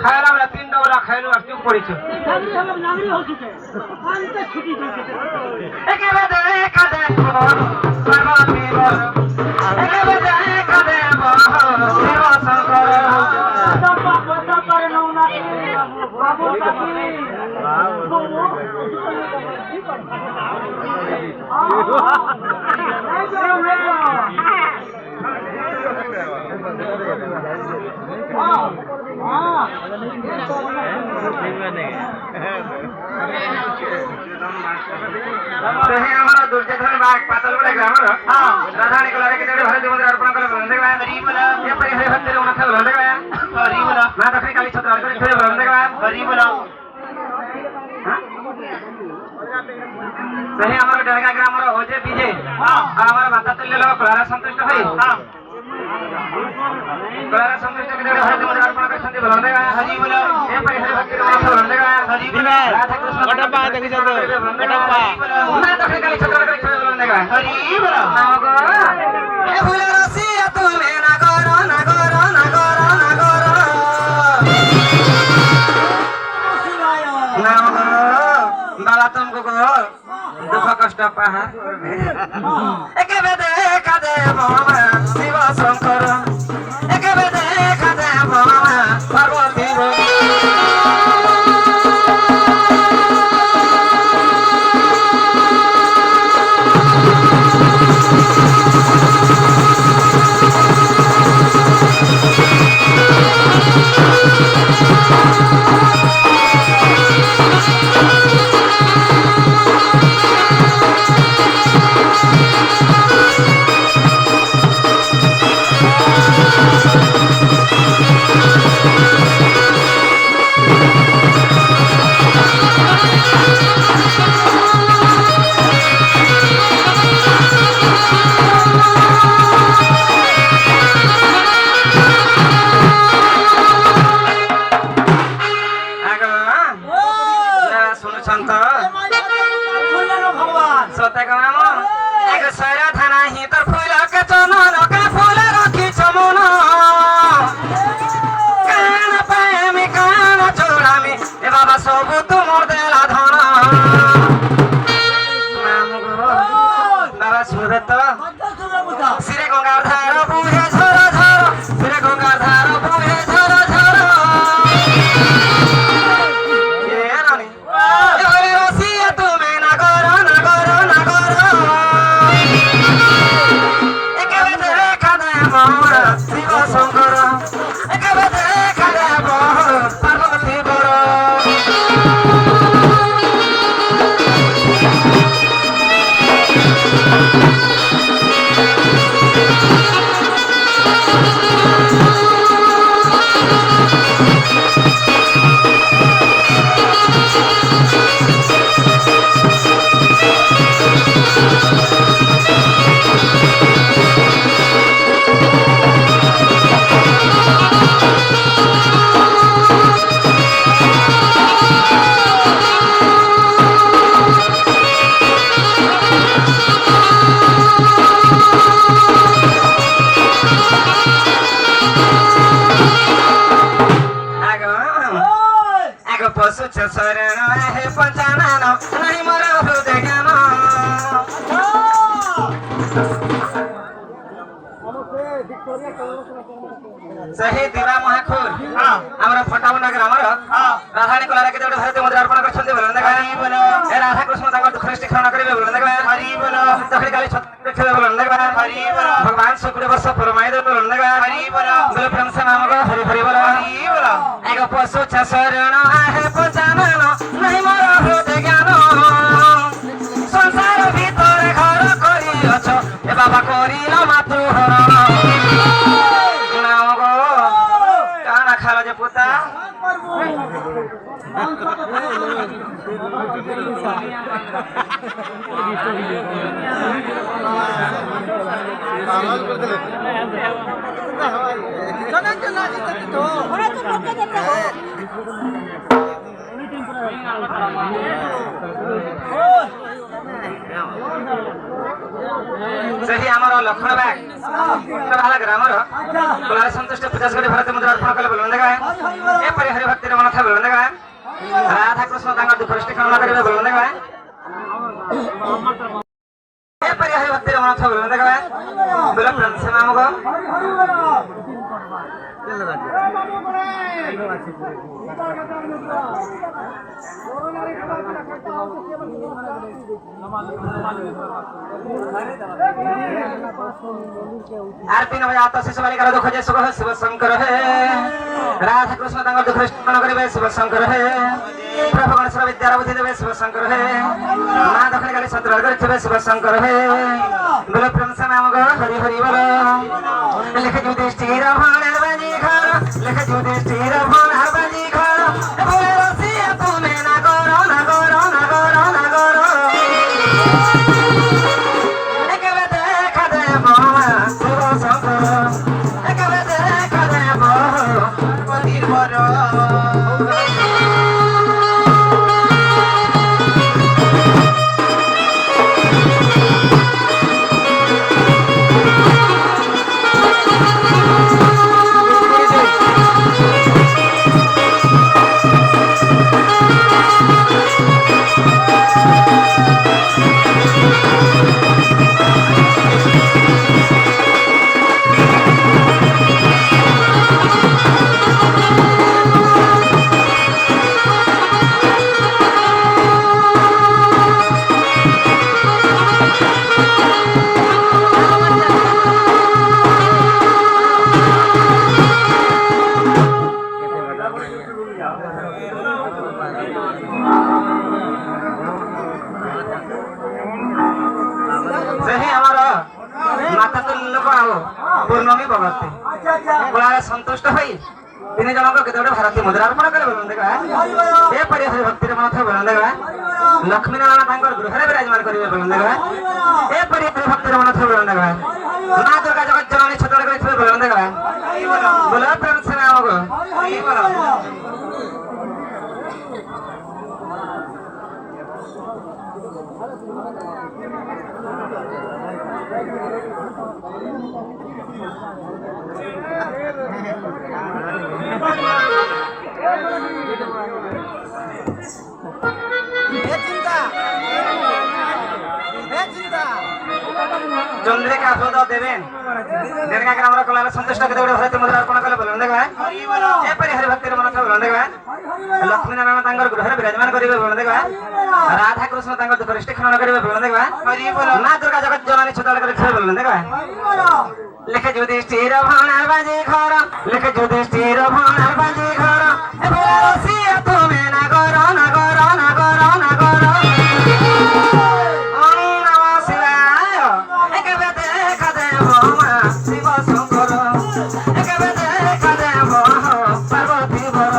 খাইলা বলে 3টা বেলা খাইলো আর চুপ পড়িছ একেবারে কাঁদে পার্বতী বল একেবারে কাঁদে শিব শঙ্কর বাবু दुर्योधन बाग पातलगुड़ा ग्राम राधानी को लारे के देवरे भारत मंदिर अर्पण कले बंदे गया गरीब बोला ये पर हरे भक्त रे उनथे बंदे गया गरीब बोला ना दक्षिण काली छत्र अर्पण करे बंदे गया गरीब बोला सही हमर डरगा ग्राम रो होजे बीजे हमर माता तुल्य लोग क्लारा संतुष्ट होई क्लारा संतुष्ट के देवरे भारत मंदिर अर्पण करे संदे बंदे गया हरि बोला ये पर हरे भक्त रे उनथे बंदे गया हरि बोला राधा कृष्ण कटप्पा देखि जतो कटप्पा ना दक्षिण काली छत्र हरि बोला नागो ए भूले रसिया तुमे नागरो नागरो नागरो नागरो नागो बाला तुमको को दुख कष्ट पाहा एके बेदे कादे बाबा शिव शंकर एके बेदे कादे बाबा पार्वती सही दिवा महाखुर हमरा फटावना ग्रामर राधानी कोलारा के देवरे भारत मंदिर अर्पण करछन्ते बोलंदे हरि बोलो ए राधा कृष्ण तांकर दुख नष्ट खाना करिवे बोलंदे हरि बोलो दखड़ी काली छत्र खेले बोलंदे हरि बोलो भगवान शुक्र वर्ष फरमाई दे बोलंदे हरि बोलो बोले प्रेम से नाम को हरि हरि बोलो हरि बोलो एक पशु छ शरण आहे पचानन नहीं मोर हृदय ज्ञान संसार भीतर घर करी अछ ए बाबा करिला मातृ हरण खाला जे पुता सही आमर लक्षण बाग ग्रामर कोलार संतुष्ट 50 कोटी भारत मुद्रा अर्पण कले बोलंदे ତାଙ୍କର ଦୁଃଖ ସୃଷ୍ଟି କାମନା କରିବେ ବୋଲନ୍ତି କହ ଏ ପରି ହରି ଭକ୍ତିର ମନ ଥିବ ବୋଲନ୍ତି କହ ବୋଲ ପ୍ରେମ ସେ ଆମକୁ आरती न बजाता शिशु बालिका दुख जय सुख शिव शंकर है राधा कृष्ण तांगर दुख स्मरण करिवे शिव शंकर है प्रभु गणेश विद्या बुद्धि देवे शिव शंकर है मां दक्षिण काली संतराल करिवे शिव शंकर है बोलो प्रेम से नाम गो हरि हरि बोल लिख युधिष्ठिर भाण बाजी घर लिख युधिष्ठिर भाण बाजी घर बोले रसिया तुम्हें ना करो ना करो ना करो ना करो पूर्णमी भगवती गुणारे संतुष्ट होई तीन जनक केते गोटे भारतीय मुद्रा अर्पण करे बोलंदे का ए परि हरि भक्ति रे मन थे बोलंदे का लक्ष्मी नारायण तांकर गृह रे विराजमान करिवे बोलंदे का ए परि हरि भक्ति रे मन थे बोलंदे का मां दुर्गा जगत जननी छतड़ करिथे बोलंदे का बोला प्रेम से नाम गो चंद्रिका सुद देवेन देनका ग्रामर कलार संतुष्ट के देवडे भारती मुद्रा अर्पण कले बोलंदे का ए परि हरि भक्ति रे मन थे बोलंदे का लक्ष्मी नारायण तांकर गृह रे विराजमान करिवे बोलंदे का राधा कृष्ण तांकर दुख सृष्टि खनन करिवे बोलंदे का मां दुर्गा जगत जननी छतड़ करिथे बोलंदे का लिख युधिष्ठिर भाण बाजी घर लिख युधिष्ठिर भाण बाजी घर ए बोला रसिया तुम्हें ना करो ना करो ना करो ना करो ओम नमः शिवाय एक बेदे कदे भोमा शिव शंकर एक बेदे कदे भो पार्वती भर